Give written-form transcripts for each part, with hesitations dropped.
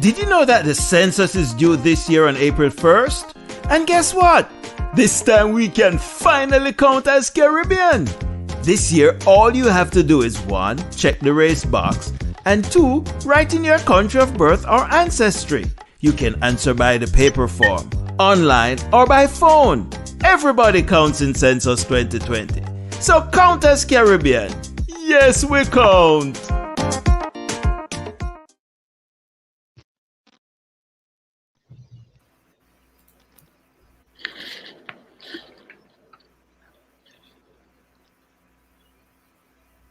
Did you know that the census is due this year on April 1st? And guess what? This time we can finally count as Caribbean. This year, all you have to do is 1. Check the race box, and 2. Write in your country of birth or ancestry. You can answer by the paper form, online, or by phone. Everybody counts in Census 2020. So count as Caribbean. Yes, we count.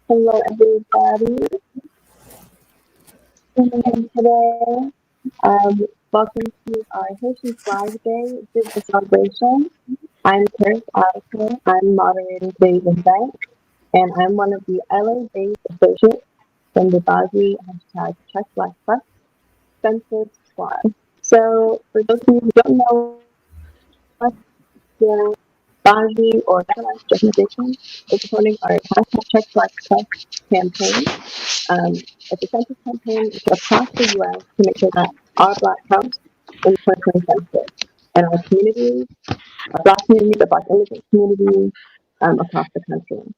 Hello, everybody. Today, welcome to our Haitian Flag Day digital celebration. I'm Chris Addison. I'm moderating today's event, and I'm one of the LA-based associates from the Bosnia hashtag Check Black Plus Census Squad. So, for those of you who don't know what the Bosnia or Nationalized Organization is supporting our hashtag Check Black Plus campaign. It's a census campaign across the U.S. to make sure that our Black counts in the 2020 census and our communities, our Black communities, our Black immigrant communities across the country.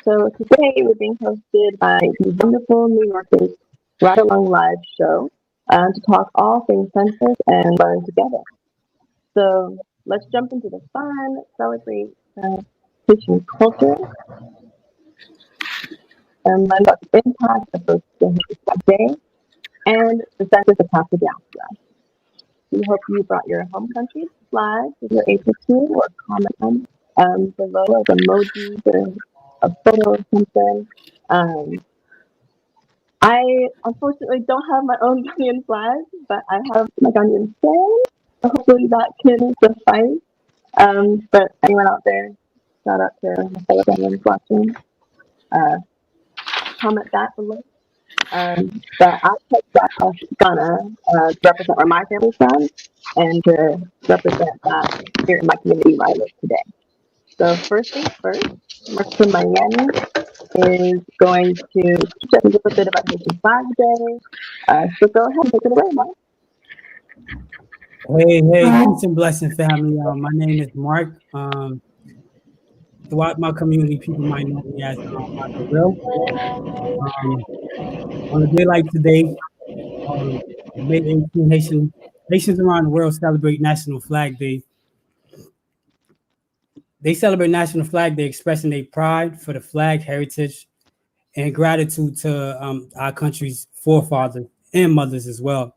So today we're being hosted by the wonderful New Yorkers Ridealong live show to talk all things census and learn together. So let's jump into the fun, celebrate Haitian culture, and learn about the impact of both the Haitian Flag Day and the census across the diaspora. We hope you brought your home country's flag if you're able to, or comment them below as emojis or a photo or something. I unfortunately don't have my own Ghanaian flag, but I have my Ghanaian friend. So hopefully that can suffice. But anyone out there, shout out to my fellow Ghanaians watching. Comment that below. But I picked that off Ghana to represent where my family's from and to represent that here in my community where I live today. So first things first, Mark from Miami is going to teach us a little bit about Haitian Flag Day. So go ahead and take it away, Mark. Hey, peace and blessing, family. My name is Mark. Throughout my community, people might know me as Mark Will. On a day like today, May 18, Haitians around the world celebrate National Flag Day. They celebrate National Flag Day, expressing their pride for the flag heritage and gratitude to our country's forefathers and mothers as well.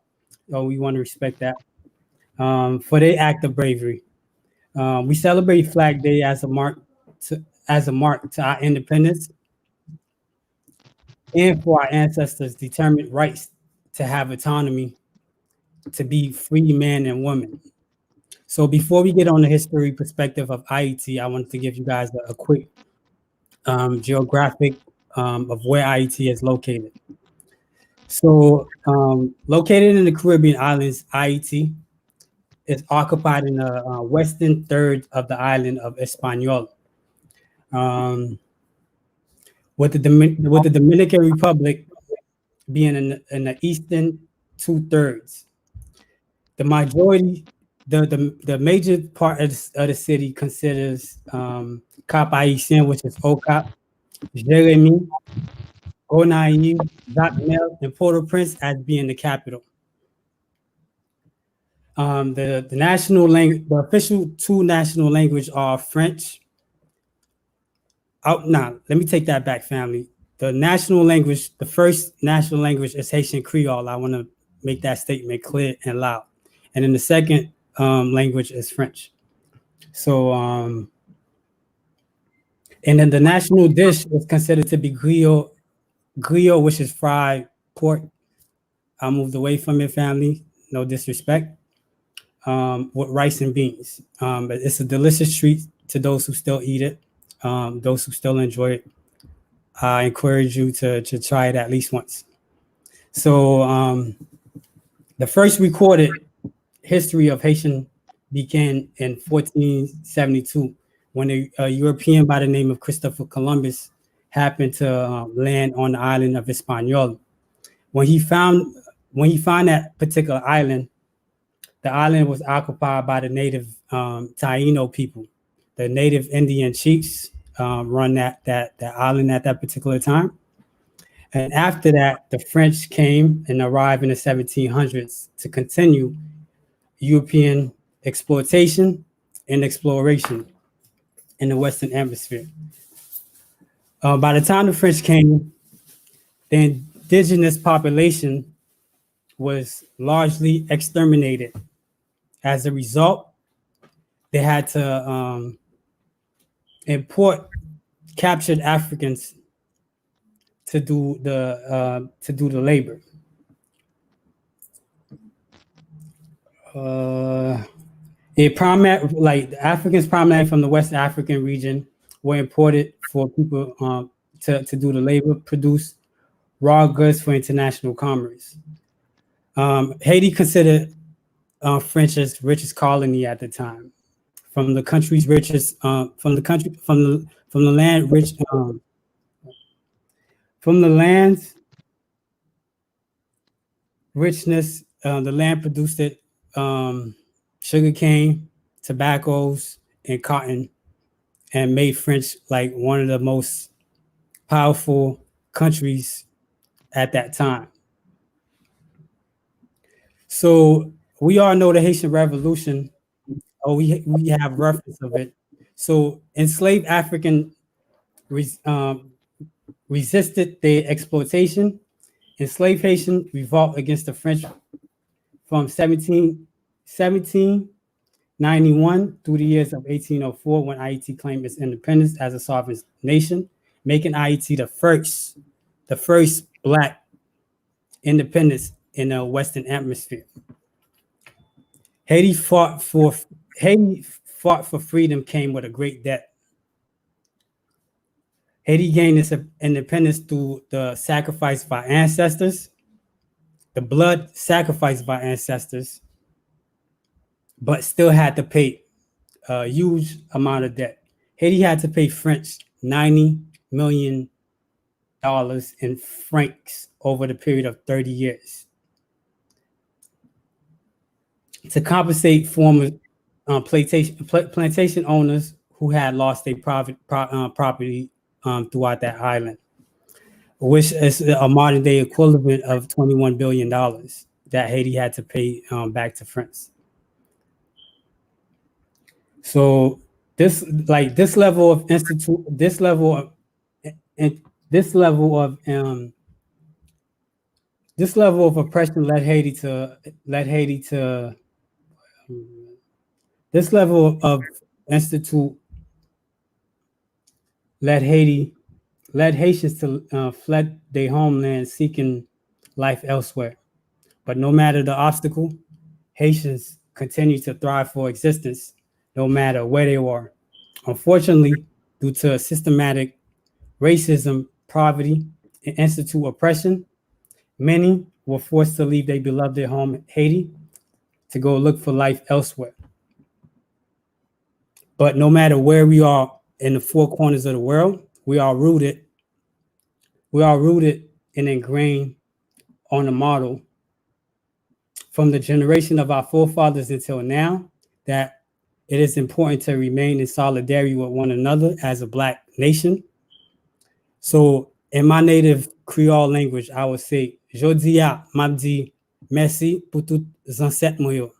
So we want to respect that for their act of bravery. We celebrate Flag Day as a mark to our independence and for our ancestors' determined rights to have autonomy, to be free men and women. So before we get on the history perspective of IET, I wanted to give you guys a quick geographic of where IET is located. So located in the Caribbean islands, IET is occupied in the western third of the island of Hispaniola, with the Dominican Republic being in the eastern 2/3. The majority, the major part of the city considers Cap Haitien, which is Ocap, Jérémie, Gonaïve, Jacmel, and Port-au-Prince as being the capital. The national language, the official two national language are French. Let me take that back, family. The national language, the first national language is Haitian Creole. I want to make that statement clear and loud. And then the second language is French. So, and then the national dish is considered to be griot, which is fried pork. I moved away from it, family. No disrespect. With rice and beans. But it's a delicious treat to those who still eat it, those who still enjoy it. I encourage you to try it at least once. So the first recorded history of Haitian began in 1472 when a European by the name of Christopher Columbus happened to land on the island of Hispaniola. When he found when he found that particular island, the island was occupied by the native Taino people. The native Indian chiefs run that island at that particular time. And after that, the French came and arrived in the 1700s to continue European exploitation and exploration in the Western Hemisphere. By the time the French came, the indigenous population was largely exterminated. As a result, they had to import captured Africans to do the labor. The Africans primarily from the West African region were imported for people to do the labor, produce raw goods for international commerce. Haiti considered French's richest colony at the time. From the country's richest, from the land rich, from the land's richness, the land produced it sugarcane, tobaccos, and cotton, and made French like one of the most powerful countries at that time. So we all know the Haitian Revolution. We have reference of it. So enslaved African resisted their exploitation. Enslaved Haitian revolt against the French from 1791 through the years of 1804, when Haiti claimed its independence as a sovereign nation, making Haiti the first Black independence in the Western Hemisphere. Haiti fought for freedom, came with a great debt. Haiti gained its independence through the sacrifice of our ancestors, the blood sacrificed by ancestors, but still had to pay a huge amount of debt. Haiti had to pay French $90 million in francs over the period of 30 years to compensate former plantation owners who had lost their property throughout that island, which is a modern day equivalent of $21 billion that Haiti had to pay back to France. So this level of oppression led Haiti to this level of institute led Haitians to fled their homeland seeking life elsewhere. But no matter the obstacle, Haitians continue to thrive for existence no matter where they were. Unfortunately, due to systematic racism, poverty, and institute oppression, many were forced to leave their beloved home, Haiti, to go look for life elsewhere. But no matter where we are in the four corners of the world, we are rooted and ingrained on a model from the generation of our forefathers until now, that it is important to remain in solidarity with one another as a Black nation. So in my native Creole language, I would say, Jodia mabdi merci pour tout ancêtres moi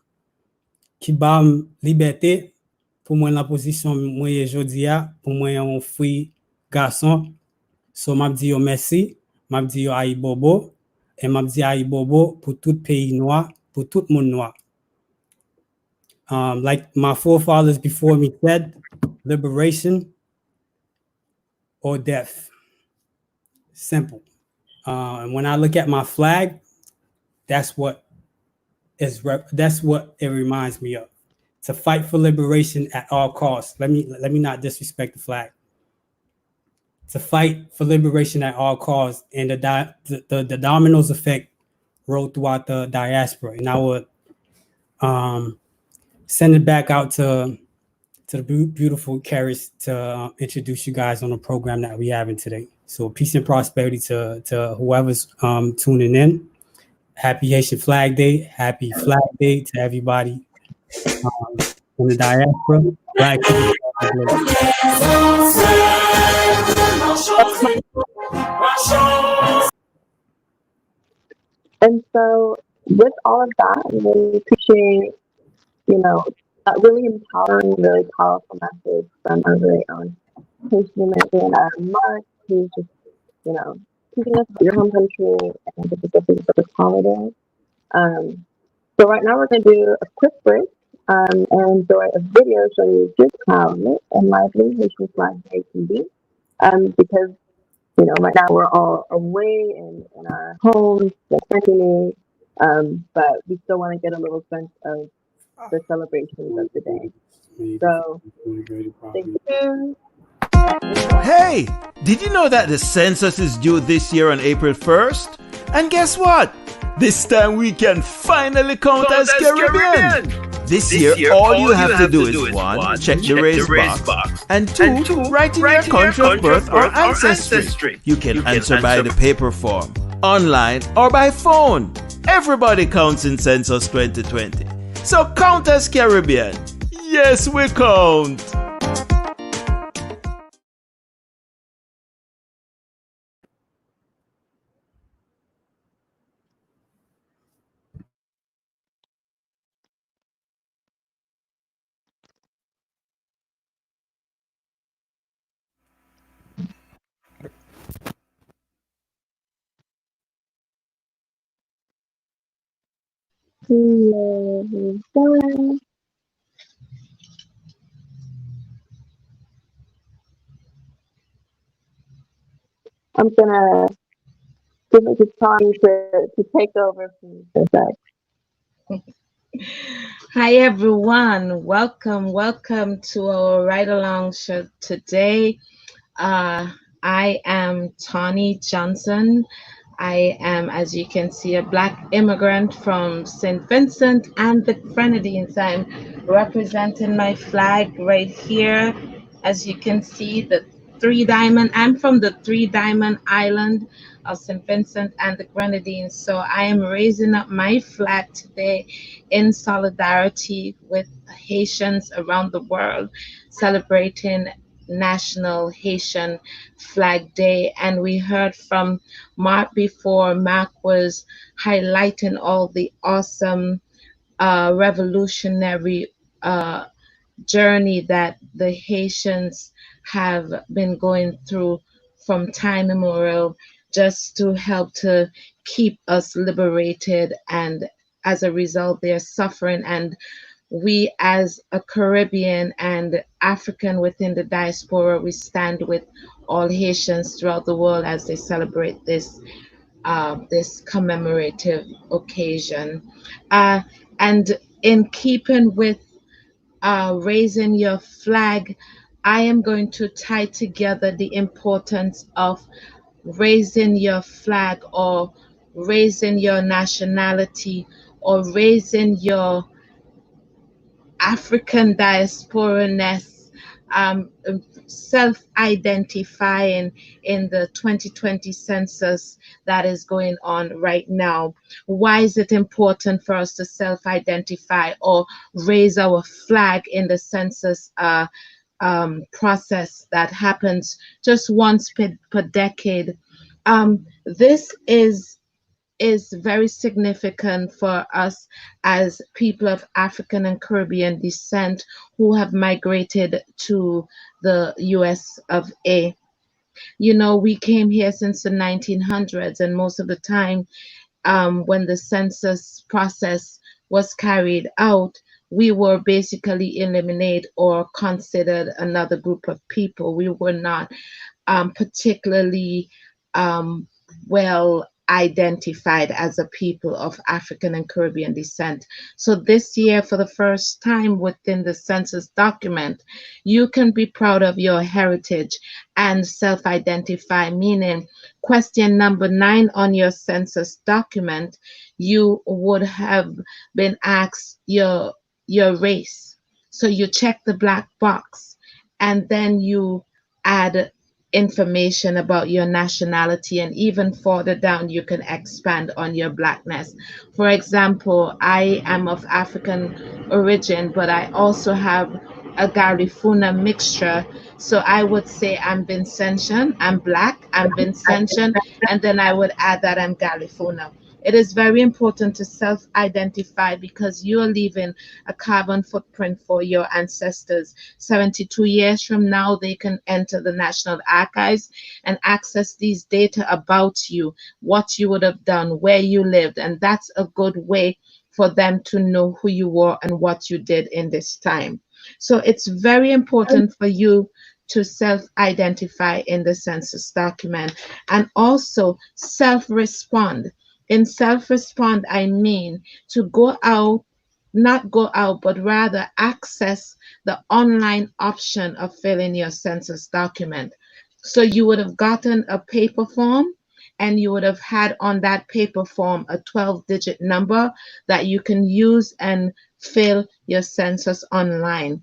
qui bam liberté pour moi la position moi jodia pour moi un free garçon. So mabdi yo merci, mabdi yo aïe bobo, et mabdi aïe bobo pour tout pays noir, pour tout monde noir. Like my forefathers before me said, liberation or death. Simple. And when I look at my flag, that's what it reminds me of. To fight for liberation at all costs. Let me not disrespect the flag. To fight for liberation at all costs, and the dominoes effect rolled throughout the diaspora. And I would send it back out to the beautiful Karis to introduce you guys on the program that we having today. So peace and prosperity to whoever's tuning in. Happy Haitian Flag Day. Happy Flag Day to everybody in the diaspora. Black people celebrate. And so, with all of that, I really appreciate, you know, that really empowering, really powerful message from our very own Haitian American Mark, who's just, you know, teaching us about your home country and the difficulties of this holiday. Um, so, right now, we're going to do a quick break and enjoy a video showing you just how lit and lively Haitian Flag Day can be. Because right now we're all away in our homes, especially, but we still want to get a little sense of the celebrations of the day. So, thank you. Hey, did you know that the census is due this year on April 1st? And guess what? This time we can finally count as Caribbean. This year, all you have to do is one, check the raised box, and two, write in your country of birth or ancestry. You can answer by the paper form, online, or by phone. Everybody counts in Census 2020. So count as Caribbean. Yes, we count. Bye. I'm gonna give it to Tony to take over for a sec. Hi everyone, welcome to our Ridealong show today. I am Tawny Johnson. I am, as you can see, a Black immigrant from St. Vincent and the Grenadines. I'm representing my flag right here. As you can see, the Three Diamond. I'm from the Three Diamond Island of St. Vincent and the Grenadines. So I am raising up my flag today in solidarity with Haitians around the world celebrating National Haitian Flag Day. And we heard from Mark before. Mark was highlighting all the awesome revolutionary journey that the Haitians have been going through from time immemorial just to help to keep us liberated. And as a result, they're suffering. And we, as a Caribbean and African within the diaspora, we stand with all Haitians throughout the world as they celebrate this commemorative occasion. Uh, and in keeping with raising your flag, I am going to tie together the importance of raising your flag or raising your nationality or raising your African diaspora-ness, self-identifying in the 2020 census that is going on right now. Why is it important for us to self-identify or raise our flag in the census process that happens just once per decade? This is very significant for us as people of African and Caribbean descent who have migrated to the US of A. You know, we came here since the 1900s, and most of the time, when the census process was carried out, we were basically eliminated or considered another group of people. We were not particularly well identified as a people of African and Caribbean descent. So this year, for the first time within the census document, you can be proud of your heritage and self-identify, meaning question number 9 on your census document, you would have been asked your race. So you check the black box and then you add information about your nationality, and even further down you can expand on your blackness. For example, I am of African origin, but I also have a Garifuna mixture. So I would say I'm Vincentian, I'm black, I'm Vincentian, and then I would add that I'm Garifuna. It is very important to self identify because you're leaving a carbon footprint for your ancestors. 72 years from now, they can enter the National Archives and access these data about you, what you would have done, where you lived. And that's a good way for them to know who you were and what you did in this time. So it's very important for you to self identify in the census document and also self respond. In self respond, I mean to go out, not go out, but rather access the online option of filling your census document. So you would have gotten a paper form and you would have had on that paper form a 12-digit number that you can use and fill your census online.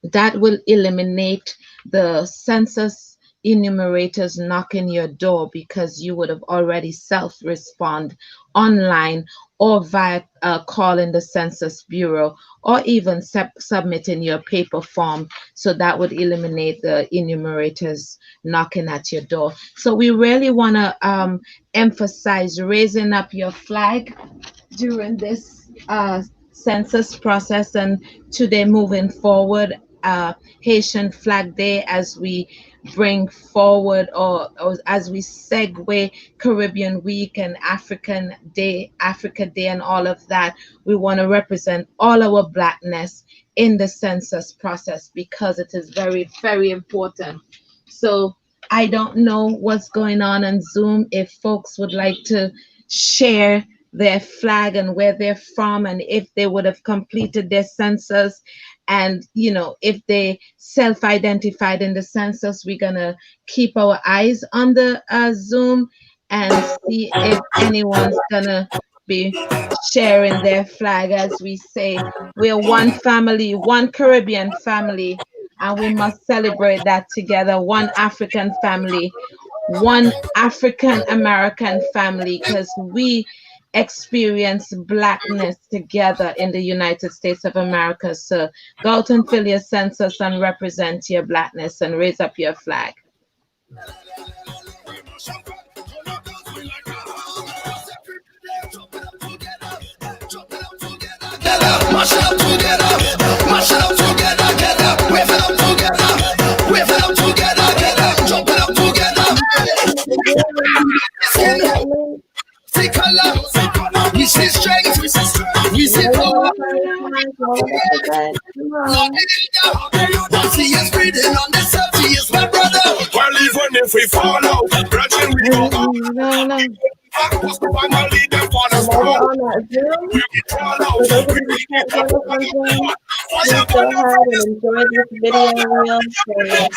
That will eliminate the census enumerators knocking your door because you would have already self respond online or via calling the census bureau or even submitting your paper form. So that would eliminate the enumerators knocking at your door. So we really want to emphasize raising up your flag during this census process, and today moving forward, Haitian Flag Day, as we bring forward or as we segue Caribbean Week and Africa Day, and all of that. We want to represent all our blackness in the census process because it is very, very important. So I don't know what's going on Zoom. If folks would like to share their flag and where they're from and if they would have completed their census, and if they self-identified in the census, we're gonna keep our eyes on the Zoom and see if anyone's gonna be sharing their flag. As we say, we're one family, one Caribbean family, and we must celebrate that together. One African family, one African American family, because we experience blackness together in the United States of America. So go out and fill your census and represent your blackness and raise up your flag. Mash it up together, mash it up together, get up, wave it up together, wave it up together, get up, jump it up together. See color, we see strength, we see power. He is breathing on the surface, he is my brother. Well, even if we fall out, gradually we go up. What's the family, them for us, bro? We fall out, we Can't join us on Zoom. Please go ahead and enjoy this video real quick.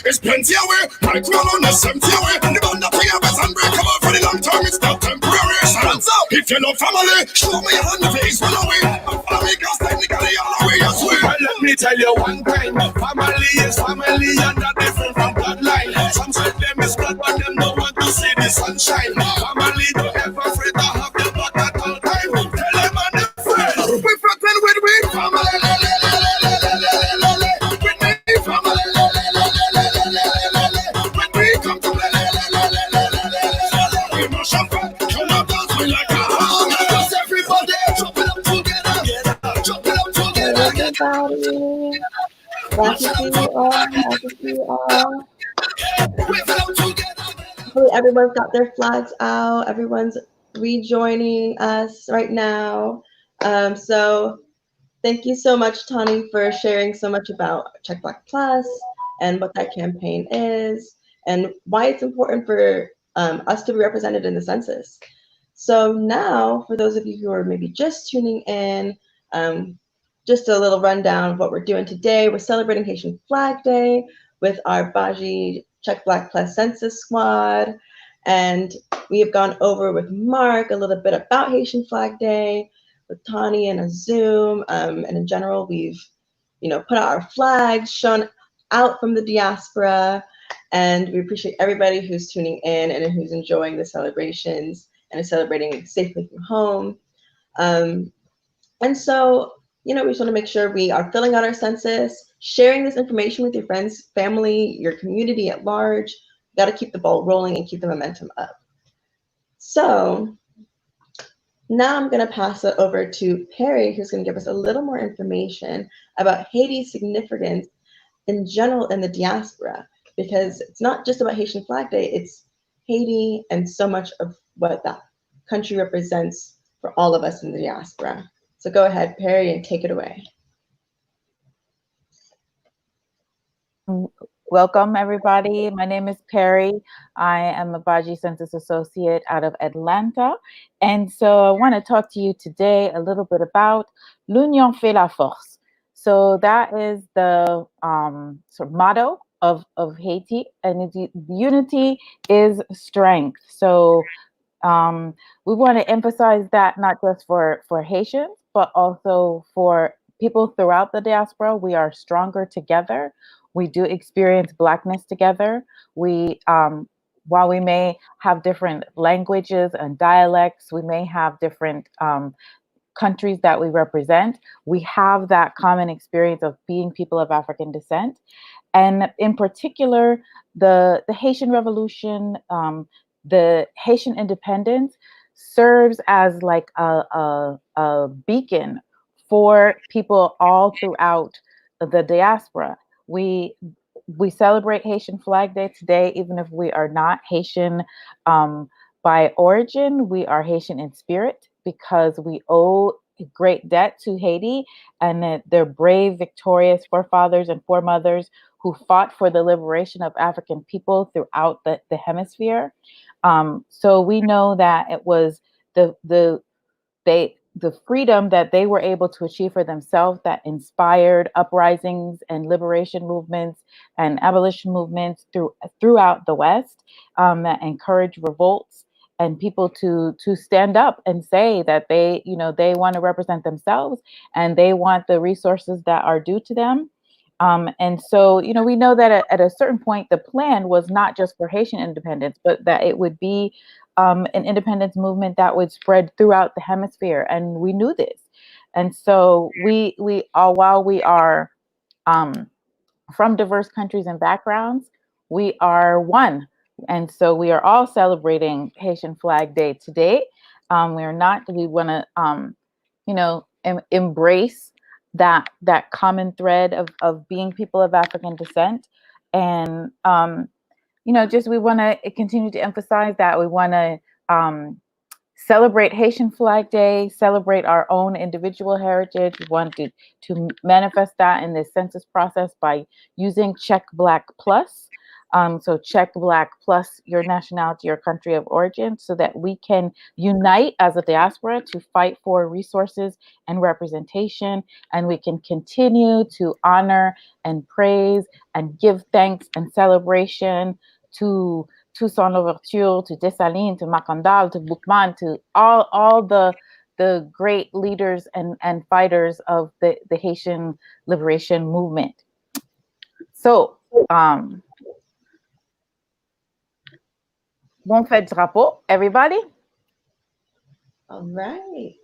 It's plenty away, right roll on the empty away. The band up here, best and break come out for the long term, it's not temporary. Hands up, if you're not family, show me your hand face, run away. Family, cause technically all the way, I swear. Well, let me tell you one thing, family is family and they're different from bloodline. Some say them is blood, but them don't want to see the sunshine. Family don't ever afraid to have the back at all time. Tell them and the friends, we frontin' with we family. Glad to see you all. Glad to see you all. Hopefully everyone's got their flags out. Everyone's rejoining us right now. So thank you so much, Tani, for sharing so much about Check Black Plus and what that campaign is and why it's important for us to be represented in the census. So now, for those of you who are maybe just tuning in, just a little rundown of what we're doing today. We're celebrating Haitian Flag Day with our Baji Check Black Plus Census Squad. And we have gone over with Mark a little bit about Haitian Flag Day, with Tani and a Zoom. And in general, we've put out our flags, shown out from the diaspora. And we appreciate everybody who's tuning in and who's enjoying the celebrations and is celebrating safely from home. And so, we just want to make sure we are filling out our census, sharing this information with your friends, family, your community at large. You got to keep the ball rolling and keep the momentum up. So now I'm going to pass it over to Perry, who's going to give us a little more information about Haiti's significance in general in the diaspora, because it's not just about Haitian Flag Day, it's Haiti and so much of what that country represents for all of us in the diaspora. So go ahead, Perry, and take it away. Welcome, everybody. My name is Perry. I am a Baji Census Associate out of Atlanta. And so I want to talk to you today a little bit about L'Union fait la force. So that is the sort of motto of Haiti, and unity is strength. So we want to emphasize that not just for Haitians, but also for people throughout the diaspora. We are stronger together. We do experience Blackness together. We, while we may have different languages and dialects, we may have different countries that we represent, we have that common experience of being people of African descent. And in particular, the Haitian Revolution, the Haitian independence serves as like a beacon for people all throughout the diaspora. We celebrate Haitian Flag Day today, even if we are not Haitian by origin. We are Haitian in spirit because we owe a great debt to Haiti and their brave, victorious forefathers and foremothers who fought for the liberation of African people throughout the hemisphere. So we know that it was the freedom that they were able to achieve for themselves that inspired uprisings and liberation movements and abolition movements throughout the West, that encouraged revolts and people to stand up and say that they want to represent themselves and they want the resources that are due to them. And so, we know that at a certain point, the plan was not just for Haitian independence, but that it would be an independence movement that would spread throughout the hemisphere. And we knew this. And so while we are from diverse countries and backgrounds, we are one. And so we are all celebrating Haitian Flag Day today. We want to, embrace that common thread of being people of African descent. And, we want to continue to emphasize that. We want to celebrate Haitian Flag Day, celebrate our own individual heritage. We want to manifest that in this census process by using Check Black Plus. So check Black plus your nationality or country of origin so that we can unite as a diaspora to fight for resources and representation. And we can continue to honor and praise and give thanks and celebration to Toussaint Louverture, to Dessalines, to Macandal, to Boukman, to all the great leaders and fighters of the Haitian liberation movement. So, bon fête drapeau, everybody. All right.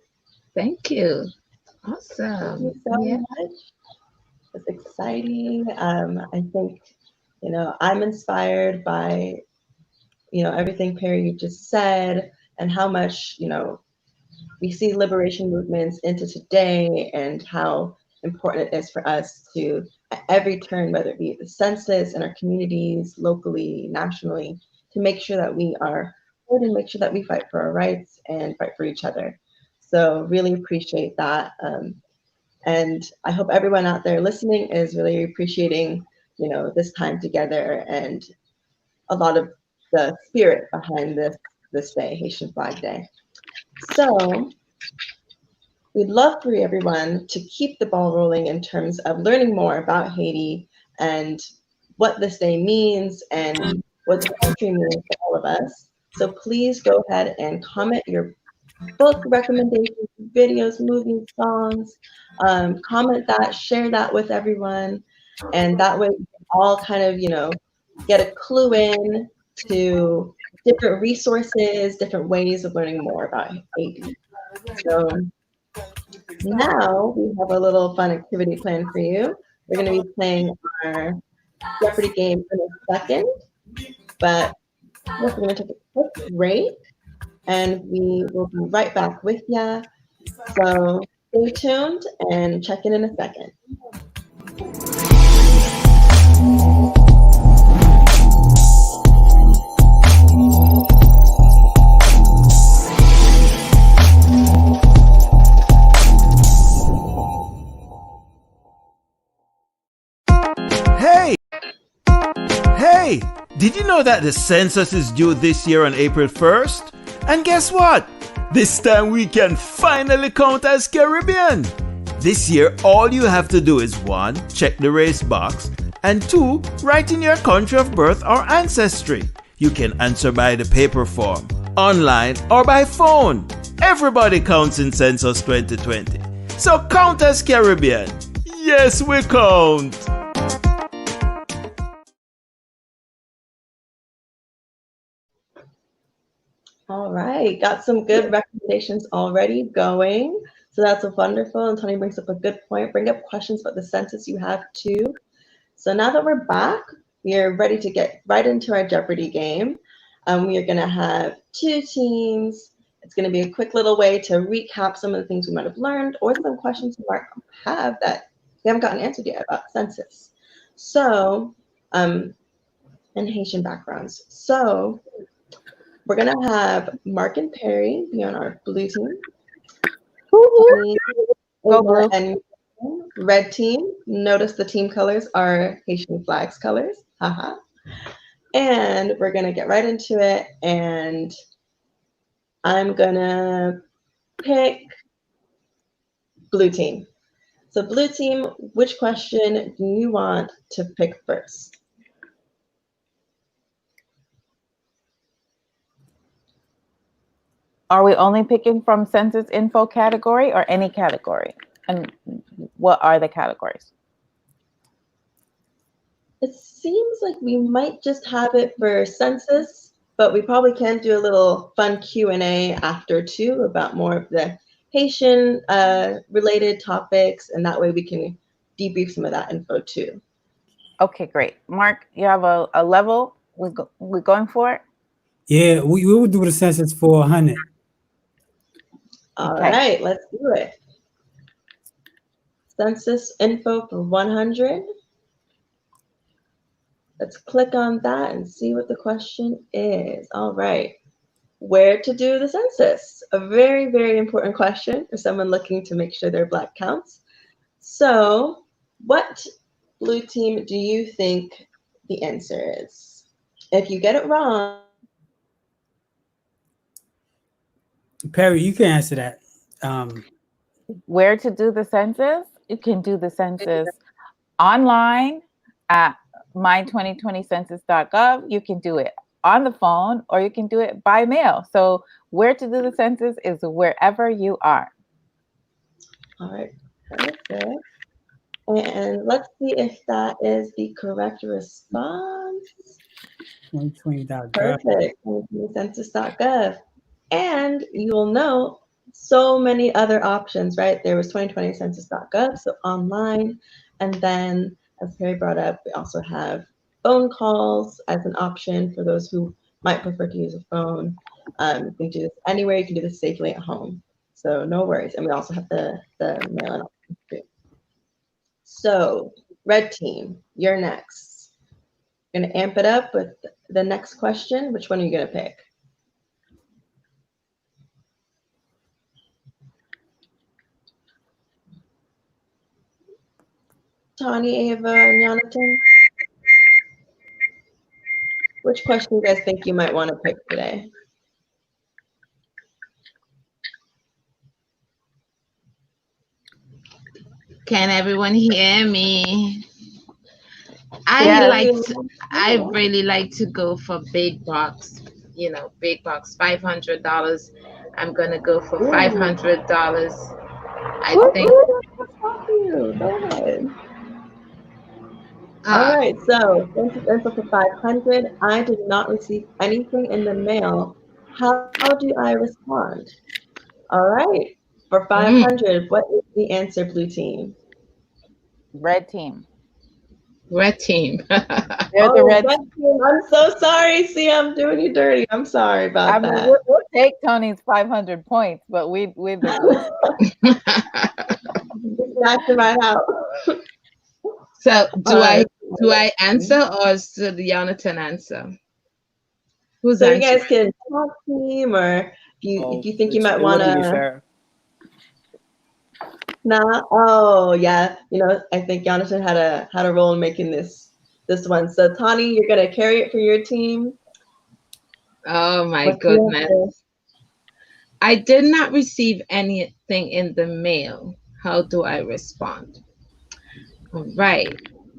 Thank you. Awesome. Thank you so much. It's exciting. I think, I'm inspired by, everything Perry you just said and how much, we see liberation movements into today and how important it is for us to, at every turn, whether it be the census in our communities, locally, nationally, to make sure that we are heard and make sure that we fight for our rights and fight for each other. So really appreciate that. And I hope everyone out there listening is really appreciating, this time together and a lot of the spirit behind this day, Haitian Flag Day. So we'd love for everyone to keep the ball rolling in terms of learning more about Haiti and what this day means and what the country means to all of us. So please go ahead and comment your book recommendations, videos, movies, songs. Comment that, share that with everyone. And that way we can all kind of, get a clue in to different resources, different ways of learning more about Haiti. So now we have a little fun activity planned for you. We're going to be playing our Jeopardy game in a second, but we're going to take a quick break and we will be right back with ya. So stay tuned and check in a second. Hey, did you know that the census is due this year on April 1st? And guess what? This time we can finally count as Caribbean. This year, all you have to do is 1. Check the race box, and 2. Write in your country of birth or ancestry. You can answer by the paper form, online, or by phone. Everybody counts in Census 2020. So count as Caribbean. Yes, we count. All right, got some good recommendations already going. So that's wonderful. And Tony brings up a good point. Bring up questions about the census you have too. So now that we're back, we are ready to get right into our Jeopardy game. We are going to have 2 teams. It's going to be a quick little way to recap some of the things we might have learned or some questions you might have that we haven't gotten answered yet about census. So, and Haitian backgrounds. So we're going to have Mark and Perry be on our blue team. Go blue. And red team. Notice the team colors are Haitian flags colors. Haha. And we're going to get right into it. And I'm going to pick blue team. So blue team, which question do you want to pick first? Are we only picking from census info category or any category? And what are the categories? It seems like we might just have it for census, but we probably can do a little fun Q&A after too about more of the Haitian related topics, and that way we can debrief some of that info too. Okay, great. Mark, you have a level we're going for it? Yeah, we will do the census for 100. All Okay. right, let's do it. Census info for 100. Let's click on that and see what the question is. All right. Where to do the census? A very, very important question for someone looking to make sure their Black counts. So what blue team do you think the answer is? If you get it wrong, Perry, you can answer that. Where to do the census? You can do the census online at my2020census.gov. You can do it on the phone or you can do it by mail. So where to do the census is wherever you are. all right, perfect. And let's see if that is the correct response. 2020.gov. Perfect. Census.gov. And you will know so many other options, right? There was 2020census.gov, so online. And then, as Perry brought up, we also have phone calls as an option for those who might prefer to use a phone. You can do this anywhere. You can do this safely at home. So no worries. And we also have the mail-in option too. So, red team, you're next. Going to amp it up with the next question. Which one are you going to pick? Tawny, Ava, and Jonathan? Which question you guys think you might want to pick today? Can everyone hear me? Yes. I really like to go for big bucks. Big bucks, $500. I'm gonna go for $500. I think. Go ahead. All Uh, right, so since it's info for 500, I did not receive anything in the mail. How do I respond? All right, for mm, 500, what is the answer, blue team? Red team. red team. They're the Oh, red red team. team, I'm so sorry. See, I'm doing you dirty. I'm sorry I about mean, that. we'll take Tony's 500 points, but we're the blue team. Knocked him right out. So All right. do I answer or should Jonathan answer? Who's So you guys answering? can talk team, or if you think you might It want wouldn't be to. fair. Nah. Oh yeah. I think Jonathan had a role in making this one. So Tani, you're gonna carry it for your team. Oh my What's the goodness. answer? I did not receive anything in the mail. How do I respond? All right.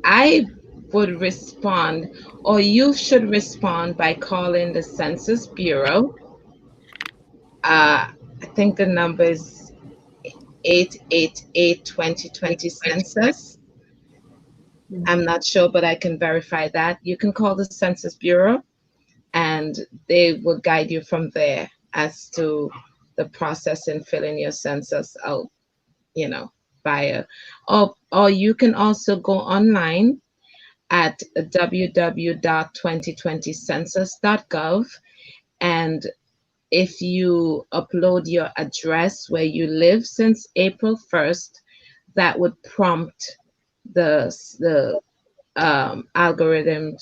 I would respond, or you should respond by calling the Census Bureau. I think the number is 888-2020 census. I'm not sure, but I can verify that. You can call the Census Bureau and they will guide you from there as to the process in filling your census out, you know, via or you can also go online at www.2020census.gov, and if you upload your address where you live since April 1st, that would prompt the algorithm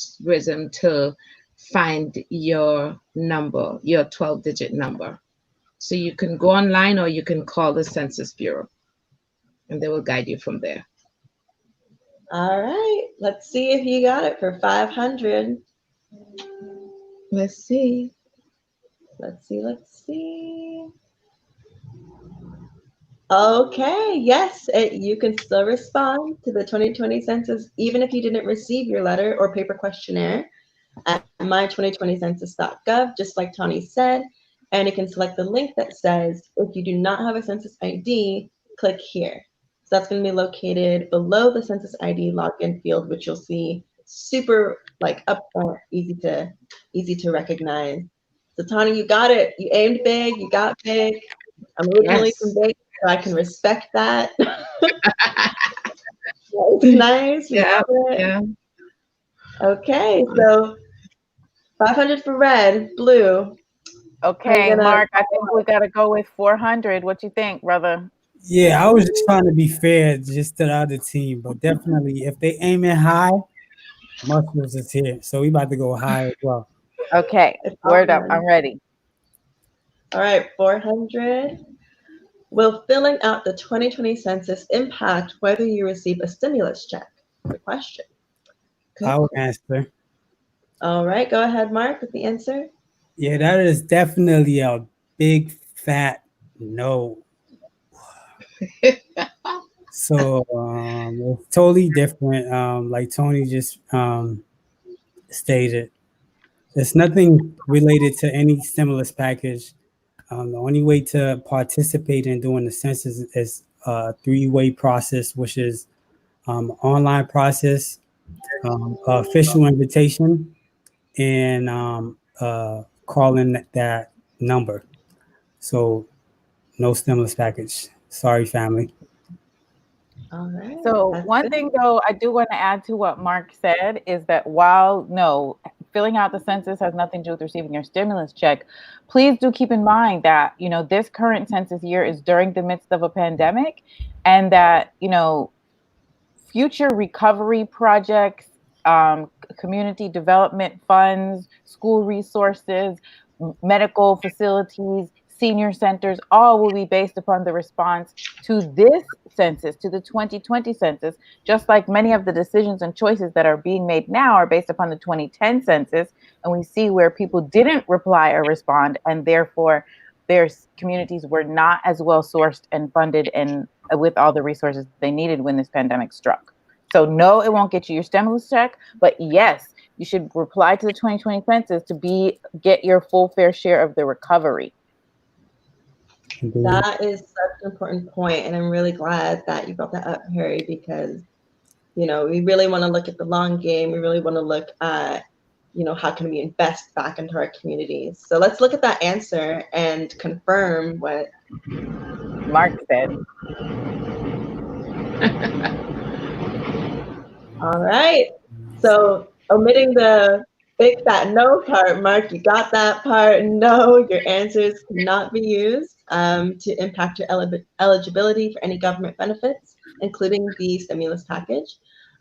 to find your number, your 12-digit number. So you can go online or you can call the Census Bureau and they will guide you from there. All right. Let's see if you got it for 500. Let's see. Let's see. Let's see. Okay. Yes, you can still respond to the 2020 census even if you didn't receive your letter or paper questionnaire at my2020census.gov, just like Tony said. And you can select the link that says, if you do not have a census ID, click here. So that's going to be located below the census ID login field, which you'll see super like up front, easy to recognize. So Tony, you got it. You aimed big. You got big. I'm originally from Yes. Vegas, so I can respect that. It's nice. We Yeah. got it. Yeah. Okay, so 500 for red, blue. Okay, Mark, I think we gotta go with 400. What you think, brother? Yeah, I was just trying to be fair just to the other team, but definitely if they aim it high, Muscles is here. So we about to go high as well. Okay, word up. I'm ready. All right, 400. Will filling out the 2020 census impact whether you receive a stimulus check? Good question. I will answer. All right, go ahead, Mark, with the answer. Yeah, that is definitely a big fat no. So it's totally different. Like Tony just stated, there's nothing related to any stimulus package. The only way to participate in doing the census is a three-way process, which is online process, official invitation, and calling that number. So no stimulus package. Sorry, family. All right. So one thing though, I do want to add to what Mark said is that while no, filling out the census has nothing to do with receiving your stimulus check, please do keep in mind that, this current census year is during the midst of a pandemic, and that, future recovery projects, community development funds, school resources, medical facilities, senior centers, all will be based upon the response to this census, to the 2020 census, just like many of the decisions and choices that are being made now are based upon the 2010 census. And we see where people didn't reply or respond, and therefore their communities were not as well sourced and funded and with all the resources they needed when this pandemic struck. So no, it won't get you your stimulus check, but yes, you should reply to the 2020 census to get your full fair share of the recovery. That is such an important point, and I'm really glad that you brought that up, Harry, because we really want to look at the long game. We really want to look at how can we invest back into our communities. So let's look at that answer and confirm what Mark said. All right. So omitting the big fat no part, Mark, you got that part. No, your answers cannot be used to impact your eligibility for any government benefits, including the stimulus package.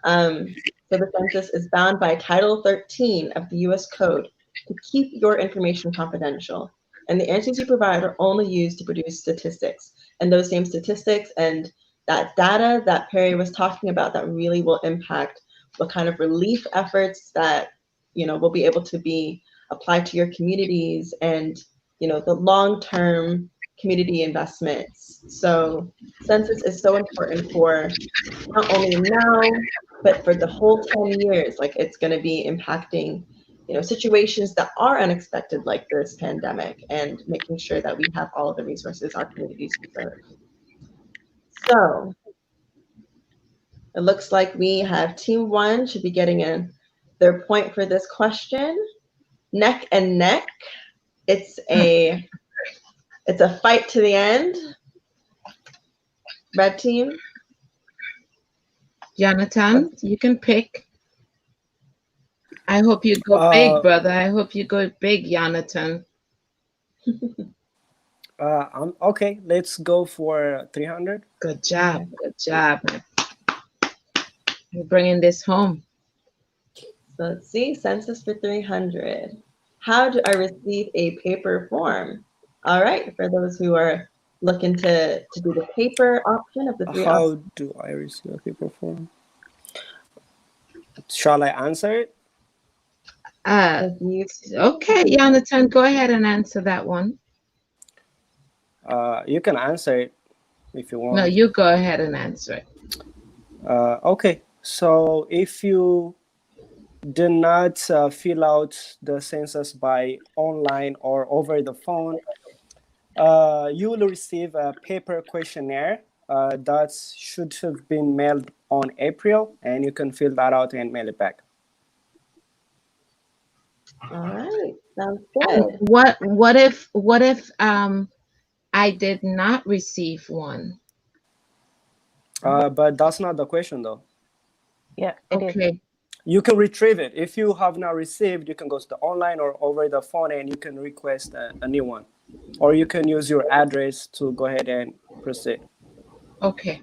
So the census is bound by Title 13 of the U.S. Code to keep your information confidential. And the answers you provide are only used to produce statistics. And those same statistics and that data that Perry was talking about that really will impact what kind of relief efforts that will be able to be applied to your communities and the long-term community investments. So census is so important for not only now, but for the whole 10 years. Like, it's going to be impacting situations that are unexpected, like this pandemic, and making sure that we have all of the resources our communities deserve. So it looks like we have team 1 should be getting their point for this question. Neck and neck. It's a fight to the end. Red team. Jonathan, you can pick. I hope you go big, brother. I hope you go big, Jonathan. Okay, let's go for 300. Good job. Good job. You're bringing this home. So let's see, census for 300. How do I receive a paper form? All right, for those who are looking to do the paper option of the 3 How options. do I receive a paper form? Shall I answer it? Okay, Jonathan, go ahead and answer that one. You can answer it if you want. No, you go ahead and answer it. Okay, so if you do not fill out the census by online or over the phone, you will receive a paper questionnaire that should have been mailed on April, and you can fill that out and mail it back. All right, sounds good. What if I did not receive one? But that's not the question, though. Yeah. Okay. You can retrieve it. If you have not received, you can go to the online or over the phone and you can request a new one. Or you can use your address to go ahead and proceed. Okay.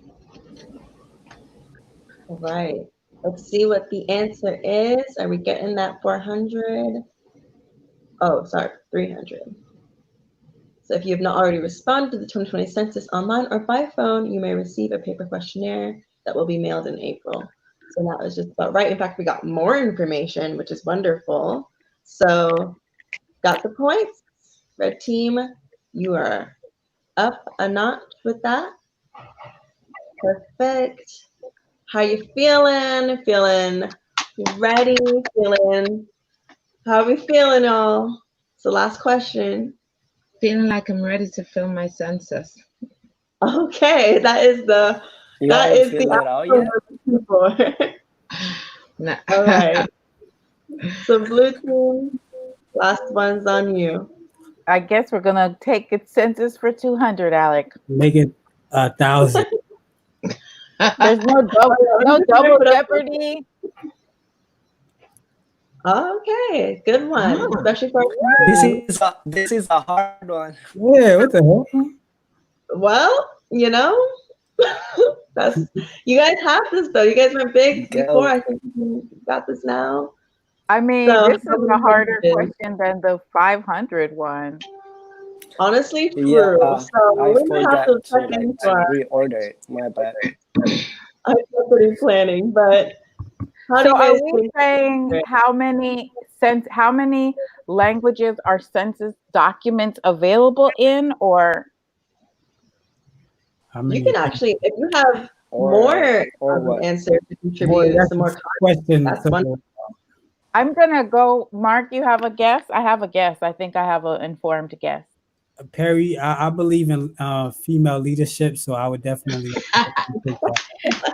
All right. Let's see what the answer is. Are we getting that 400? Oh, sorry, 300. So if you have not already responded to the 2020 census online or by phone, you may receive a paper questionnaire that will be mailed in April. So that was just about right. In fact, we got more information, which is wonderful. So got the points. Red team, you are up a notch with that. Perfect. How you feeling? Feeling ready? How are we feeling, y'all? So last question. Feeling like I'm ready to fill my census. Okay, that is the No. All right. So blue team, last one's on you. I guess we're gonna take a census for 200, Alec. Make it 1,000. There's no double jeopardy. Okay, good one, especially for this is a hard one. Yeah, what the hell? Well, that's you guys have this though. You guys were big before. I think you got this now. I mean, this is a harder question than the 500 one. Honestly, true. Yeah, So I we might have to forgot to check like into our reorder it. My bad. itinerary planning. But how do So you are guys we think? saying how many languages are census documents available in, or How You many? can actually, if you have Or more what? answers to Boy, contribute, that's some a more trick content, question. that's one. So, I'm gonna go. Mark, you have a guess? I have a guess. I think I have an informed guess. Perry, I believe in female leadership, so I would definitely take that.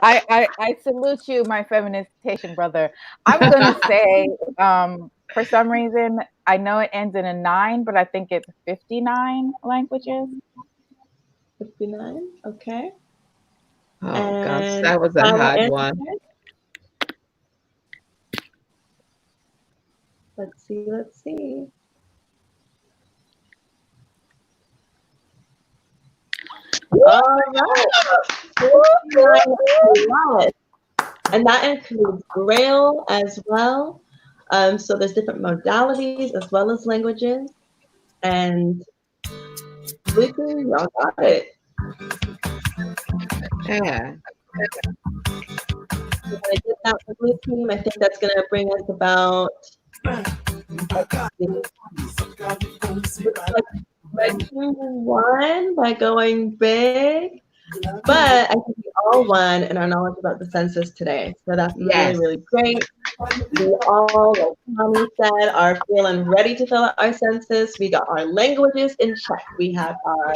I salute you, my feministation brother. I'm gonna say, for some reason, I know it ends in a 9, but I think it's 59 languages. 59, okay. Oh gosh, And that was a final hard answer, one. let's see, let's see. All right, 59 plus. And that includes Braille as well. So there's different modalities as well as languages. And Bluetooth, y'all got it. Yeah. So when I did that for Blue Team, I think that's going to bring us about, like Red Team won by going big. But I think we all won in our knowledge about the census today. So that's really, Yes. really great. We all, like Tommy said, are feeling ready to fill out our census. We got our languages in check. We have our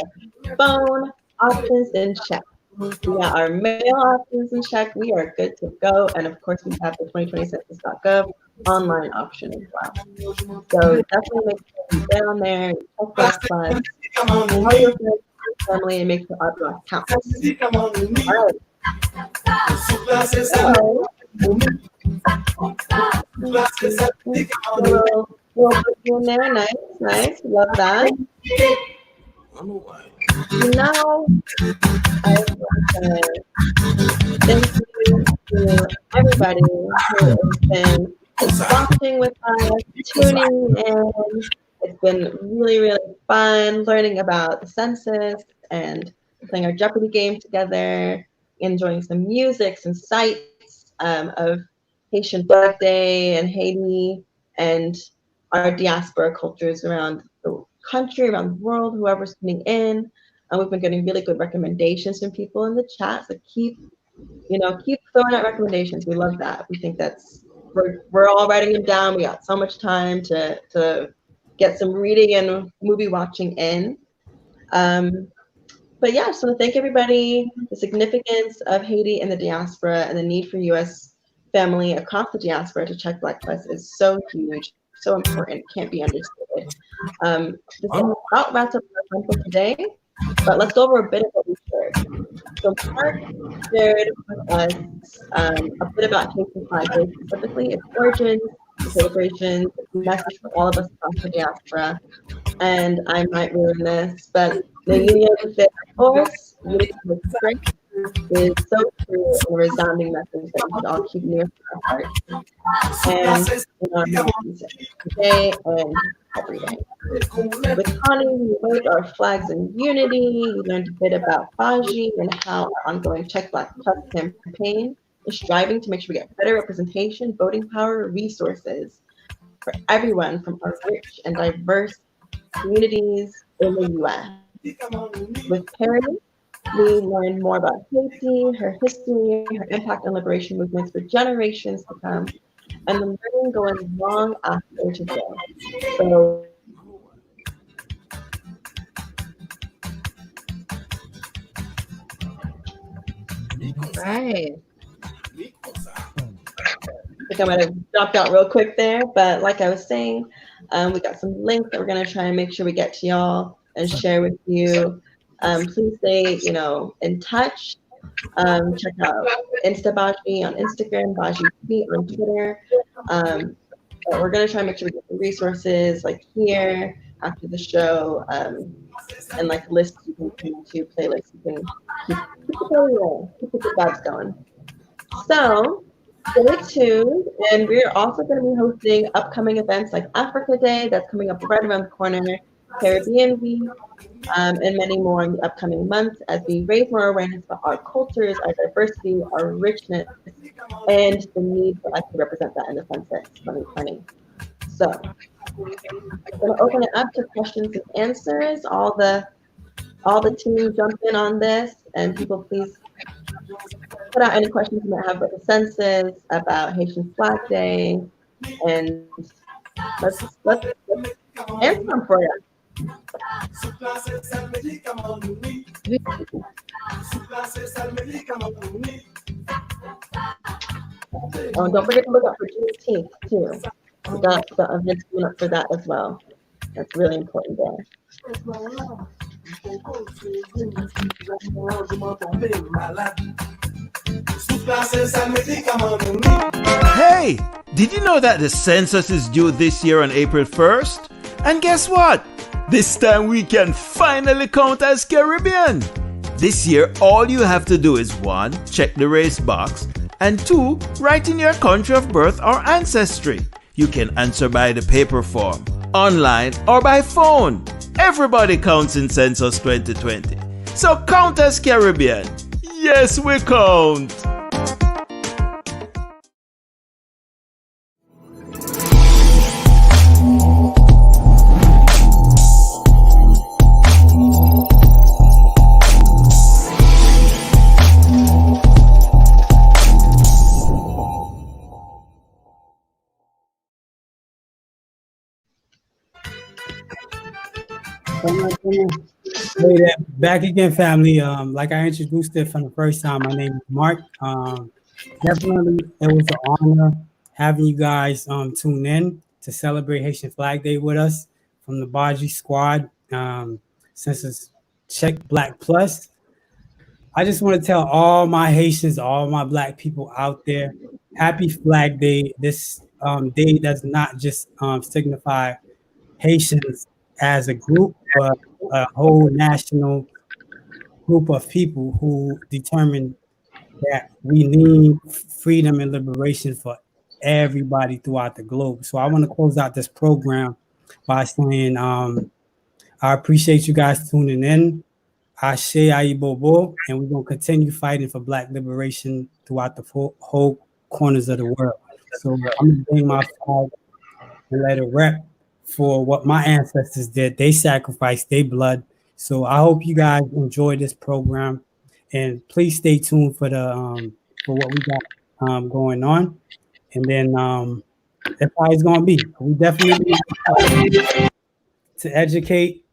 phone options in check. We got our mail options in check. We are good to go. And of course, we have the 2020 census.gov online option as well. So definitely make sure you get on there, check Black Plus, tell your friends, family, and make sure our block counts. All right. So, we'll put you in there. Nice, nice. Love that. Now, I want to thank you to everybody who has been watching with us, tuning in. It's been really, really fun learning about the census and playing our Jeopardy game together, enjoying some music, some sights of Haitian Flag Day and Haiti and our diaspora cultures around the country, around the world, whoever's tuning in. And we've been getting really good recommendations from people in the chat. So keep throwing out recommendations. We love that. We think we're all writing them down. We got so much time to get some reading and movie watching in. But yeah, so thank everybody. The significance of Haiti and the diaspora and the need for U.S. family across the diaspora to check Black Plus is so huge, so important, can't be understood. This about wraps up our time for today, but let's go over a bit of what we shared. So Mark shared with us a bit about Haitian Flag Day, specifically its origins, the celebrations, the message for all of us across the diaspora. And I might ruin this, but the union with the force, unity with strength, is so true and a resounding message that we should all keep near to our hearts and in our minds today and every day. With Connie, we wrote our flags in unity. We learned a bit about Baji and how our ongoing Check Black Plus campaign is striving to make sure we get better representation, voting power, resources for everyone from our rich and diverse communities in the U.S. With Perry, we learned more about Haiti, her history, her impact on liberation movements for generations to come, and the learning going long after today. So Right. I think I might have dropped out real quick there, but like I was saying, we got some links that we're going to try and make sure we get to y'all and share with you. Please stay, in touch. Check out Baji on Instagram, Baji P on Twitter. But we're going to try and make sure we get the resources like here after the show and like lists you can come to, playlists you can keep the good vibes going. So stay tuned, and we're also going to be hosting upcoming events like Africa Day that's coming up right around the corner Caribbean Week, and many more in the upcoming months as we raise more awareness about our cultures, our diversity, our richness, and the need for us to represent that in the Census 2020. So I'm going to open it up to questions and answers. All the team jump in on this, and people please put out any questions you might have about the census, about Haitian Flag Day, and let's answer them for you. Oh, and don't forget to look up for Juneteenth too. We got the events coming up for that as well. That's really important there. Hey, did you know that the census is due this year on April 1st? And guess what? This time we can finally count as Caribbean. This year, all you have to do is 1. Check the race box, and 2. Write in your country of birth or ancestry. You can answer by the paper form, online, or by phone. Everybody counts in Census 2020. So count as Caribbean. Yes, we count. Hey, back again, family. Like I introduced it from the first time, my name is Mark. Definitely, it was an honor having you guys tune in to celebrate Haitian Flag Day with us from the Baji Squad. Since it's Check Black Plus, I just want to tell all my Haitians, all my Black people out there, Happy Flag Day. This day does not just signify Haitians as a group, but a whole national group of people who determine that we need freedom and liberation for everybody throughout the globe. So I want to close out this program by saying I appreciate you guys tuning in. Ashe Aibobo, and we're going to continue fighting for Black liberation throughout the whole corners of the world. So I'm going to bring my flag and let it rep for what my ancestors did. They sacrificed their blood. So I hope you guys enjoy this program, and please stay tuned for the for what we got going on. And then that's how it's going to be. We definitely to educate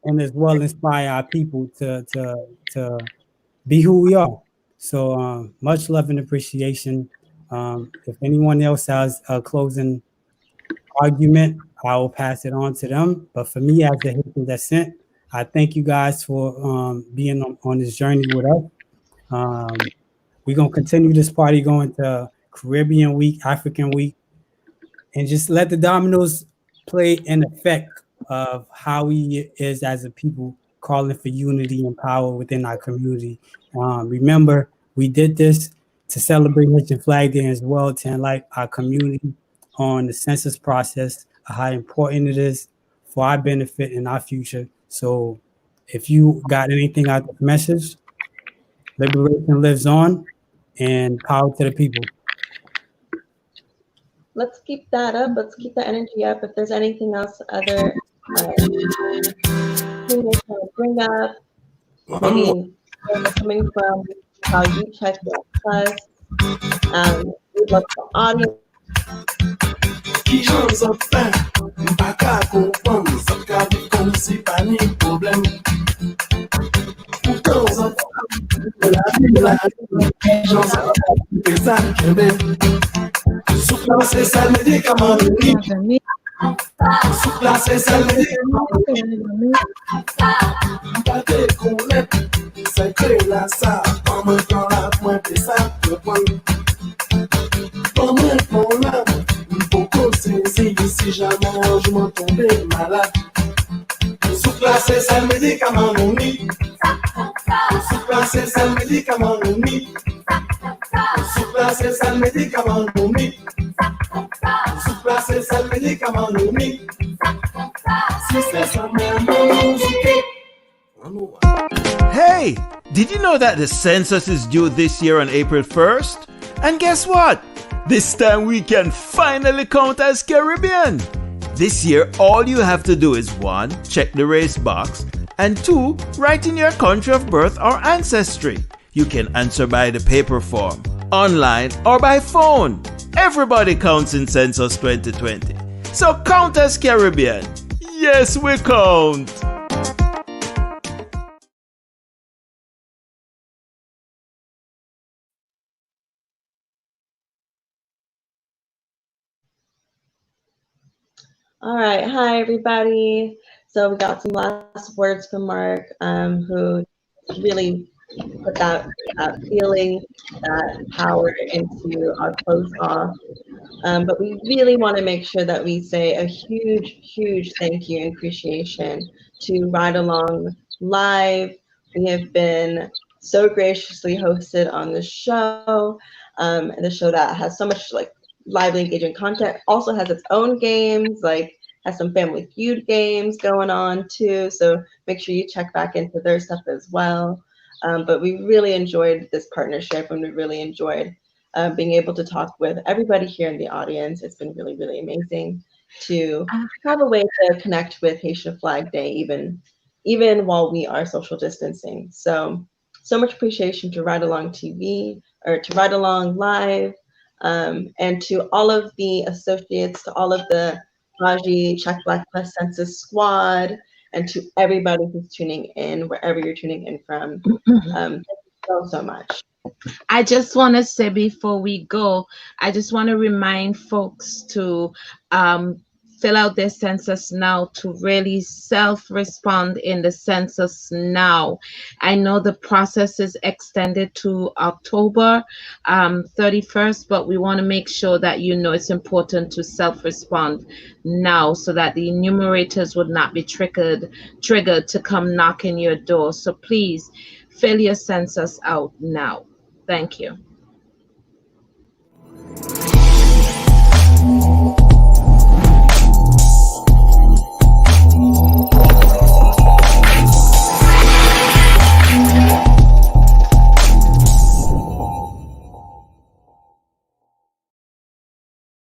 and as well inspire our people to be who we are. So much love and appreciation. If anyone else has a closing argument, I will pass it on to them. But for me, as the Haitian descent, I thank you guys for being on this journey with us. We're going to continue this party going to Caribbean Week, African Week, and just let the dominoes play an effect of how we is as a people calling for unity and power within our community. Remember, we did this to celebrate Haitian Flag Day as well, to enlighten our community on the census process, how important it is for our benefit and our future. So if you got anything out of the message, liberation lives on, and power to the people. Let's keep that up. Let's keep that energy up. If there's anything else other teammates want to bring up, maybe coming from how you check your plus, we'd love the audience. Si jamais je m'en tombais malade, sous placé ça le médicament non mis, sous placé ça le médicament non mis, sous placé ça le médicament non mis, sous placé ça le médicament non mis. Hey, did you know that the census is due this year on April 1st? And guess what? This time we can finally count as Caribbean. This year, all you have to do is 1. Check the race box, and 2. Write in your country of birth or ancestry. You can answer by the paper form, online, or by phone. Everybody counts in Census 2020. So count as Caribbean. Yes, we count. All right, hi everybody. So we got some last words from Mark, who really put that feeling, that power into our close off. But we really want to make sure that we say a huge thank you and appreciation to Ride Along Live. We have been so graciously hosted on the show, the show that has so much like lively, engaging content. Also has its own games, like has some Family Feud games going on too. So make sure you check back into their stuff as well. But we really enjoyed this partnership, and we really enjoyed being able to talk with everybody here in the audience. It's been really amazing to have a way to connect with Haitian Flag Day, even while we are social distancing. So much appreciation to Ride Along TV, or to Ride Along Live, and to all of the associates, to all of the Raji Check Black Plus Census Squad, and to everybody who's tuning in, wherever you're tuning in from. Thank you so much. I just want to say before we go, I just want to remind folks to fill out their census now, to really self-respond in the census now. I know the process is extended to October 31st, but we want to make sure that you know it's important to self-respond now, so that the enumerators would not be triggered to come knocking your door. So please fill your census out now. Thank you.